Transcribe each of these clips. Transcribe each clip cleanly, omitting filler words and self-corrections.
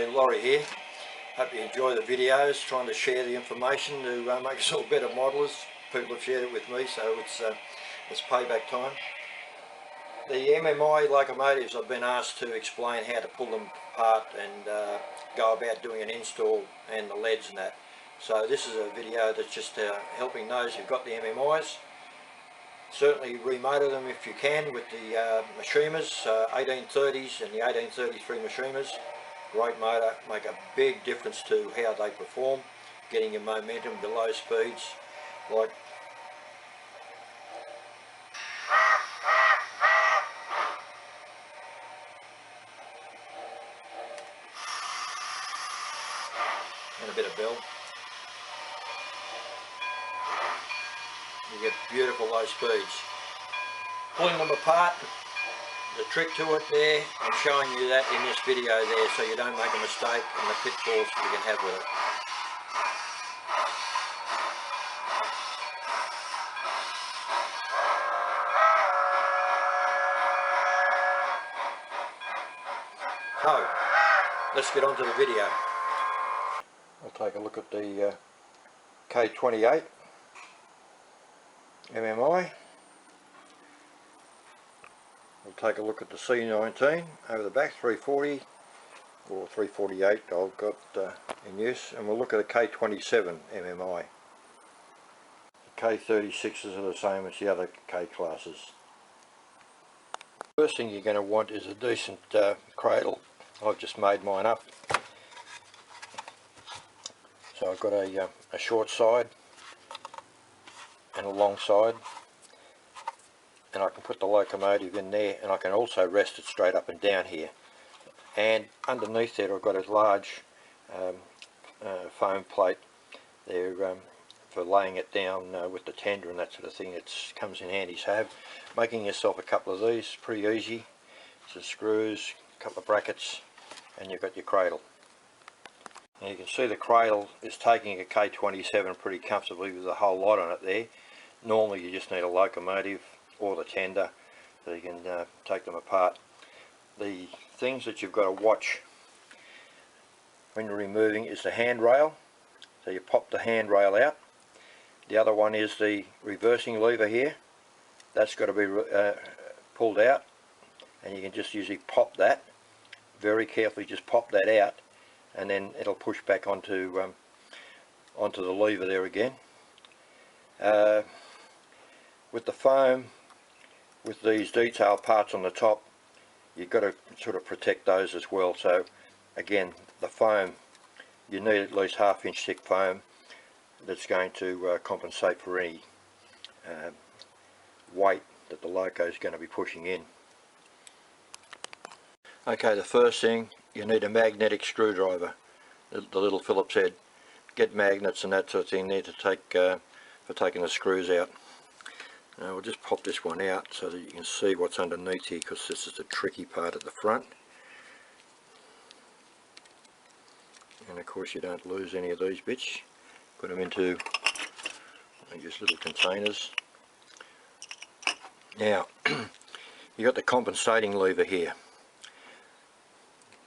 G'day, Laurie here. Hope you enjoy the videos, trying to share the information to make us all better modelers. People have shared it with me, so it's payback time. The MMI locomotives, I've been asked to explain how to pull them apart and go about doing an install and the leads and that. So this is a video that's just helping those who've got the MMIs. Certainly remotor them if you can with the Machiners, 1830s and the 1833 Machiners. Great motor, make a big difference to how they perform, getting your momentum to low speeds. Like and a bit of bell. You get beautiful low speeds. Pulling them apart, the trick to it there, I'm showing you that in this video there so you don't make a mistake and the pitfalls you can have with it. So, let's get on to the video. I'll take a look at the K28 MMI. We'll take a look at the C19 over the back, 340 or 348 I've got in use, and we'll look at a K27 MMI. The K36s are the same as the other K classes. First thing you're going to want is a decent cradle. I've just made mine up. So I've got a short side and a long side, and I can put the locomotive in there, and I can also rest it straight up and down here. And underneath there I've got a large foam plate there for laying it down with the tender and that sort of thing. It comes in handy. So making yourself a couple of these, pretty easy. Some screws, a couple of brackets, and you've got your cradle. And you can see the cradle is taking a K27 pretty comfortably with a whole lot on it there. Normally you just need a locomotive or the tender so you can take them apart. The things that you've got to watch when you're removing is the handrail. So you pop the handrail out. The other one is the reversing lever here. That's got to be pulled out, and you can just usually pop that very carefully. Just pop that out, and then it'll push back onto the lever there again. With the foam, with these detail parts on the top, you've got to sort of protect those as well. So again, the foam, you need at least 1/2 inch thick foam that's going to compensate for any weight that the loco is going to be pushing in. Okay, the first thing, you need a magnetic screwdriver, the little Phillips head. Get magnets and that sort of thing there to take for taking the screws out. Now we'll just pop this one out so that you can see what's underneath here, because this is the tricky part at the front. And of course you don't lose any of these bits. Put them into just little containers. Now you got the compensating lever here.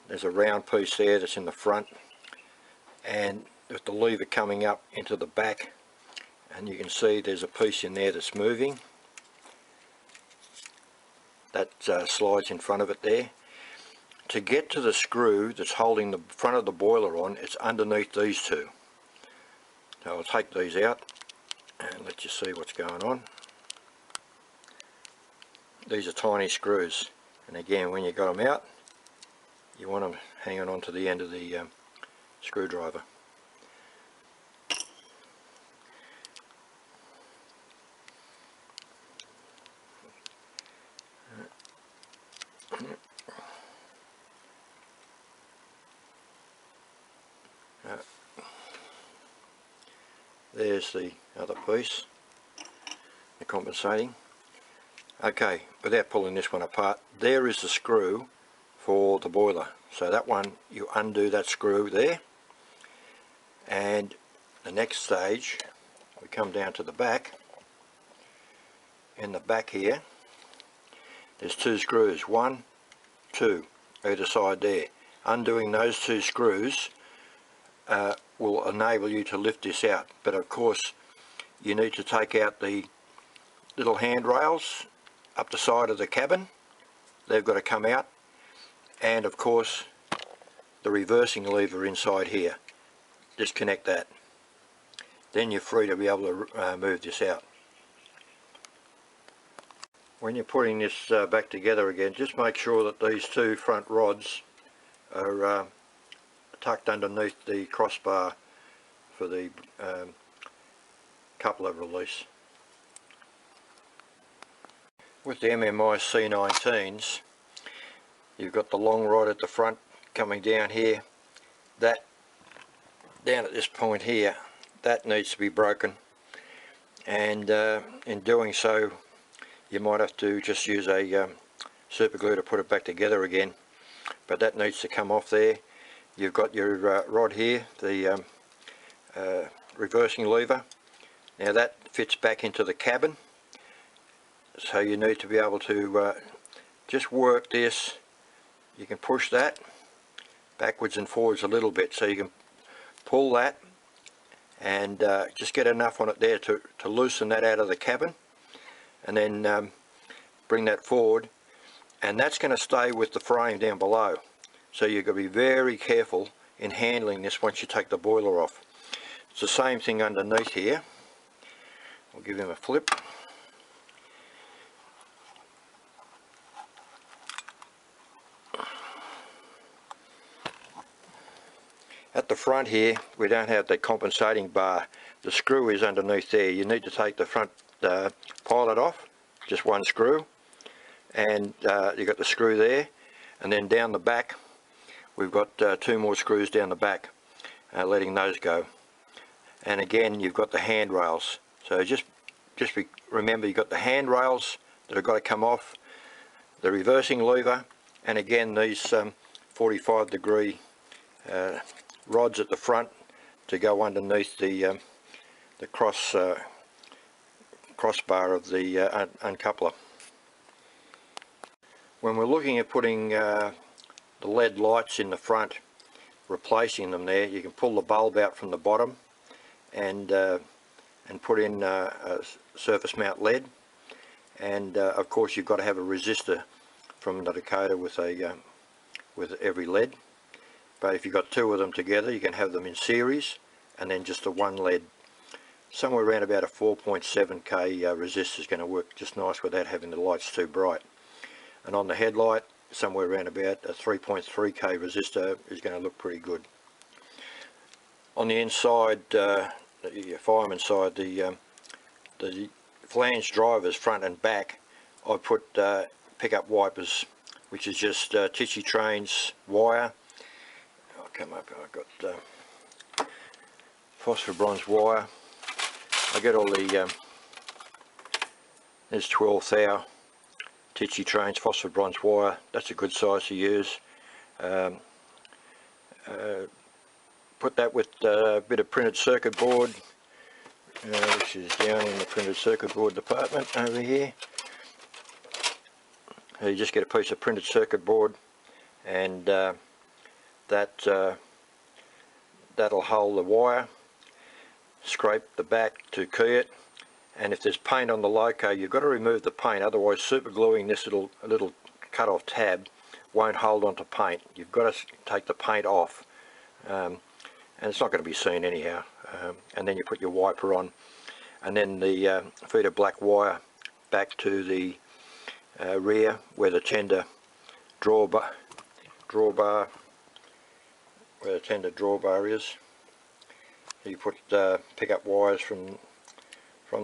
There's a round piece there that's in the front, and with the lever coming up into the back, and you can see there's a piece in there that's moving. That slides in front of it there. To get to the screw that's holding the front of the boiler on, it's underneath these two. So I'll take these out and let you see what's going on. These are tiny screws, and again, when you got them out, you want them hanging on to the end of the screwdriver. There's the other piece, the compensating. Okay, without pulling this one apart, there is the screw for the boiler. So that one, you undo that screw there, and the next stage we come down to the back. In the back here there's two screws, 1, 2 either side there, undoing those two screws will enable you to lift this out. But of course you need to take out the little handrails up the side of the cabin. They've got to come out, and of course the reversing lever inside here. Disconnect that. Then you're free to be able to move this out. When you're putting this back together again, just make sure that these two front rods are tucked underneath the crossbar for the coupler release. With the MMI C19s, you've got the long rod at the front coming down here. That down at this point here, that needs to be broken, and in doing so you might have to just use a super glue to put it back together again, but that needs to come off there. You've got your rod here, the reversing lever. Now that fits back into the cabin, so you need to be able to just work this. You can push that backwards and forwards a little bit, so you can pull that and just get enough on it there to loosen that out of the cabin, and then bring that forward, and that's going to stay with the frame down below. So you've got to be very careful in handling this once you take the boiler off. It's the same thing underneath here. I'll give him a flip. At the front here, we don't have the compensating bar. The screw is underneath there. You need to take the front pilot off, just one screw, and you've got the screw there, and then down the back we've got two more screws down the back, letting those go. And again, you've got the handrails. So just remember, you've got the handrails that have got to come off, the reversing lever, and again these 45-degree rods at the front to go underneath the crossbar of the uncoupler. When we're looking at putting the LED lights in the front, replacing them there, you can pull the bulb out from the bottom and put in a surface mount LED, and of course you've got to have a resistor from the Dakota with every LED. But if you've got two of them together, you can have them in series, and then just the one LED. Somewhere around about a 4.7k resistor is going to work just nice without having the lights too bright. And on the headlight, somewhere around about a 3.3k resistor is going to look pretty good. On the inside, the fireman side, the flange drivers front and back, I put pickup wipers, which is just Tissy Trains wire. I'll come up, I've got phosphor bronze wire. I get all the, there's 12 thou Tissy Trains phosphor bronze wire. That's a good size to use. Put that with a bit of printed circuit board, which is down in the printed circuit board department over here. You just get a piece of printed circuit board, and that'll hold the wire. Scrape the back to key it, and if there's paint on the loco, you've got to remove the paint, otherwise super gluing this little cut off tab won't hold onto paint. You've got to take the paint off, and it's not going to be seen anyhow. And then you put your wiper on, and then the feed of black wire back to the rear where the tender drawbar is. You put pickup wires from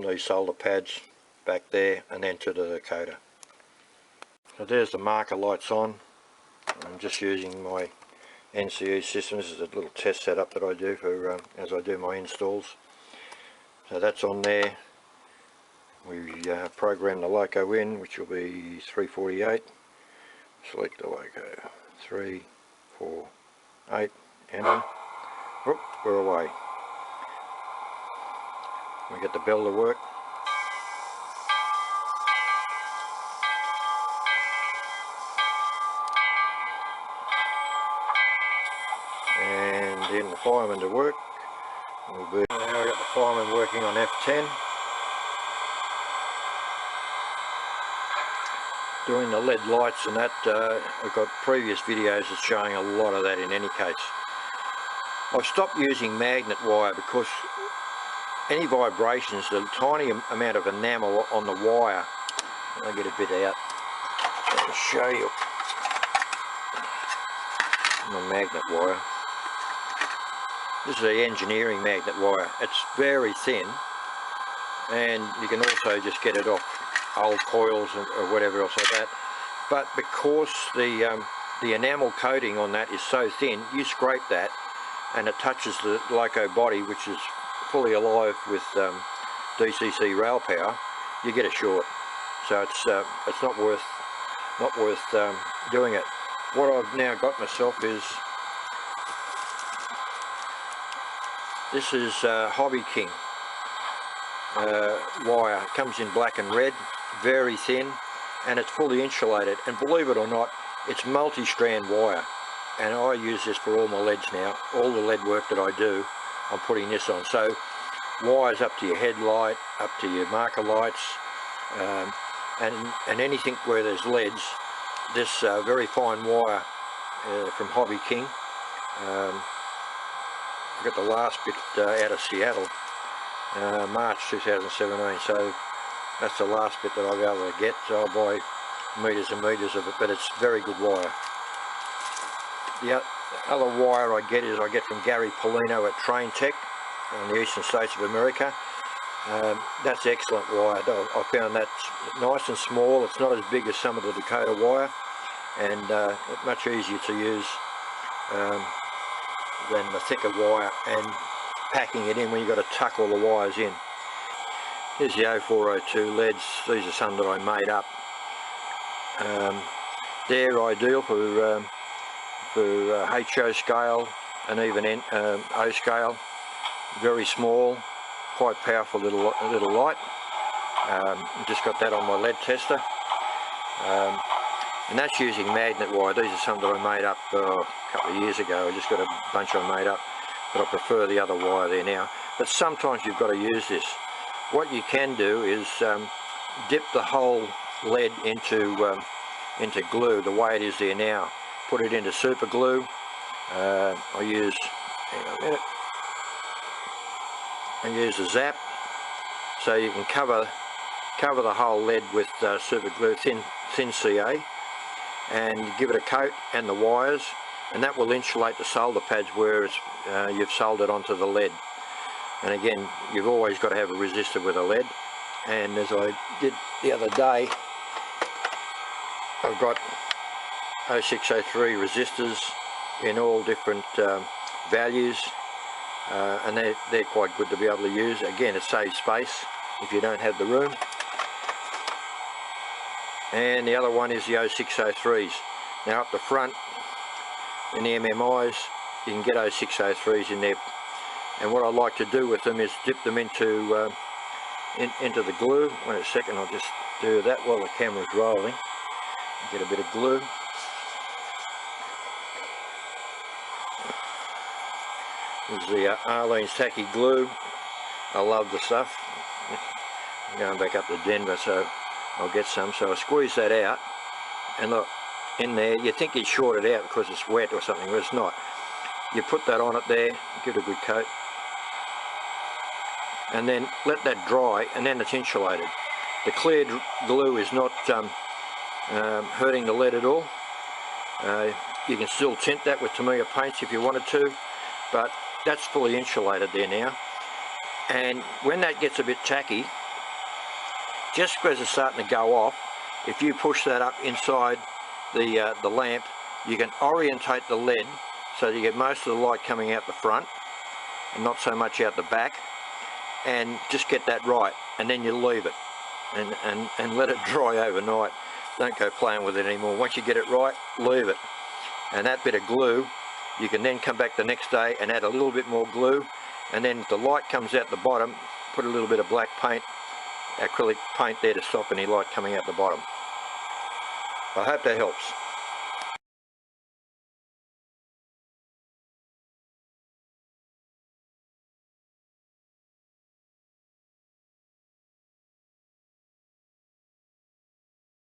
these solder pads back there and then to the Dakota. So there's the marker lights on. I'm just using my NCE system. This is a little test setup that I do for as I do my installs. So that's on there. We program the loco in, which will be 348. Select the loco, 3, 4, 8, enter. Whoop, we're away. We get the bell to work. and getting the fireman to work. Now we've got the fireman working on F10, doing the LED lights and that. I've got previous videos that's showing a lot of that in any case. I've stopped using magnet wire because any vibrations, the tiny amount of enamel on the wire, I'll get a bit out, I'll show you my magnet wire. This is the engineering magnet wire. It's very thin, and you can also just get it off old coils or whatever else like that. But because the enamel coating on that is so thin, you scrape that and it touches the loco body, which is fully alive with DCC rail power, you get a short. So it's not worth doing it. What I've now got myself is, this is Hobby King wire. It comes in black and red, very thin, and it's fully insulated, and believe it or not, it's multi-strand wire, and I use this for all my LEDs now. All the LED work that I do, I'm putting this on. So wires up to your headlight, up to your marker lights, and anything where there's LEDs, this very fine wire from Hobby King. I got the last bit out of Seattle, March 2017, so that's the last bit that I'll be able to get. So I'll buy meters and meters of it, but it's very good wire. The other wire I get from Gary Polino at Train Tech in the eastern states of America. That's excellent wire. I found that nice and small. It's not as big as some of the Dakota wire, and much easier to use than the thicker wire, and packing it in when you've got to tuck all the wires in. Here's the 0402 LEDs. These are some that I made up. They're ideal for HO scale and even O scale. Very small, quite powerful little light. Just got that on my LED tester, and that's using magnet wire. These are some that I made up a couple of years ago. I just got a bunch I made up, but I prefer the other wire there now. But sometimes you've got to use this. What you can do is dip the whole LED into glue the way it is there now. Put it into super glue. I use, hang on a minute, I use a zap, so you can cover the whole LED with super glue, thin CA, and give it a coat and the wires, and that will insulate the solder pads where it's, you've soldered onto the LED. And again, you've always got to have a resistor with a LED, and as I did the other day, I've got 0603 resistors in all different values, and they're quite good to be able to use. Again, it saves space if you don't have the room. And the other one is the 0603s. Now up the front in the MMIs, you can get 0603s in there, and what I like to do with them is dip them into the glue. Wait a second, I'll just do that while the camera's rolling. Get a bit of glue. This is the Arlene's Tacky glue. I love the stuff. I'm going back up to Denver, so I'll get some. So I squeeze that out, and look, in there, you think you'd short it out because it's wet or something, but it's not. You put that on it there, give it a good coat, and then let that dry, and then it's insulated. The clear glue is not hurting the lead at all. You can still tint that with Tamiya paints if you wanted to, but that's fully insulated there now. And when that gets a bit tacky, just as it's starting to go off, if you push that up inside the lamp, you can orientate the LED so that you get most of the light coming out the front and not so much out the back, and just get that right, and then you leave it and let it dry overnight. Don't go playing with it anymore. Once you get it right, leave it. And that bit of glue, you can then come back the next day and add a little bit more glue, and then if the light comes out the bottom, put a little bit of black paint, acrylic paint there to stop any light coming out the bottom. I hope that helps.